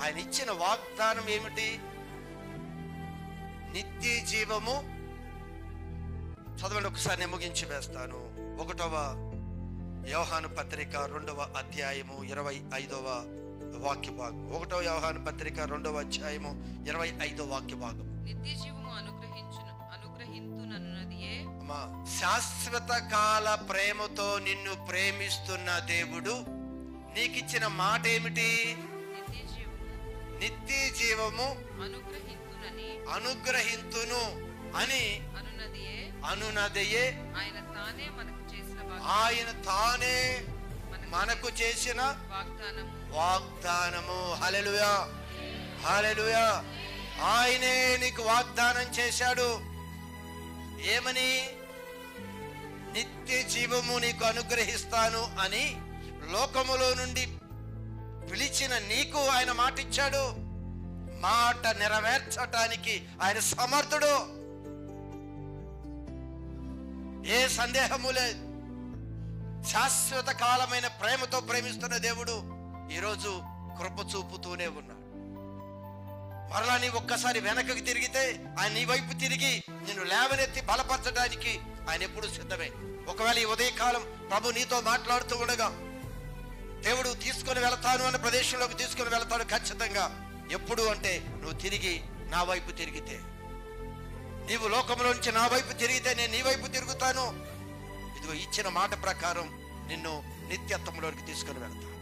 ఆయన ఇచ్చిన వాగ్దానం ఏమిటి? నిత్య జీవము. చదవండి ఒకసారి, నేను ముగించి వేస్తాను. 1వ యోహాను పత్రిక 2వ అధ్యాయము 25వ వాక్య భాగం. 1వ యోహాను పత్రిక 2వ అధ్యాయము 25వ వాక్య భాగం. నిత్య జీవము అనుగ్రహింతునన్నదియే. శాశ్వత కాల ప్రేమతో నిన్ను ప్రేమిస్తున్న దేవుడు నీకిచ్చిన మాట ఏమిటి? నిత్య జీవము అనుగ్రహింతును అని అనునదియే. ఆయన తానే మనకు చేసిన వాగ్దానము. హల్లెలూయా, హల్లెలూయా. ఆయనే నీకు వాగ్దానం చేశాడు. ఏమని? నిత్య జీవము నీకు అనుగ్రహిస్తాను అని లోకములో నుండి పిలిచిన నీకు ఆయన మాట ఇచ్చాడు. మాట నెరవేర్చటానికి ఆయన సమర్థుడు. ఏ సందేహము లేదు. శాశ్వత కాలమైన ప్రేమతో ప్రేమిస్తున్న దేవుడు ఈరోజు కృప చూపుతూనే ఉన్నాడు. మరలా నీ ఒక్కసారి వెనకకి తిరిగితే ఆయన నీ వైపు తిరిగి నిన్ను లేవనెత్తి బలపరచడానికి ఆయన ఎప్పుడు సిద్ధమే. ఒకవేళ ఈ ఉదయకాలం ప్రభు నీతో మాట్లాడుతూ ఉండగా దేవుడు తీసుకొని వెళతాను అన్న ప్రదేశంలోకి తీసుకొని వెళతాడు ఖచ్చితంగా. ఎప్పుడు అంటే నువ్వు తిరిగి నా వైపు తిరిగితే. నీవు లోకంలో నుంచి నా వైపు తిరిగితే నేను నీ వైపు తిరుగుతాను. ఇదిగో ఇచ్చిన మాట ప్రకారం నిన్ను నిత్యత్వంలోకి తీసుకొని వెళతాను.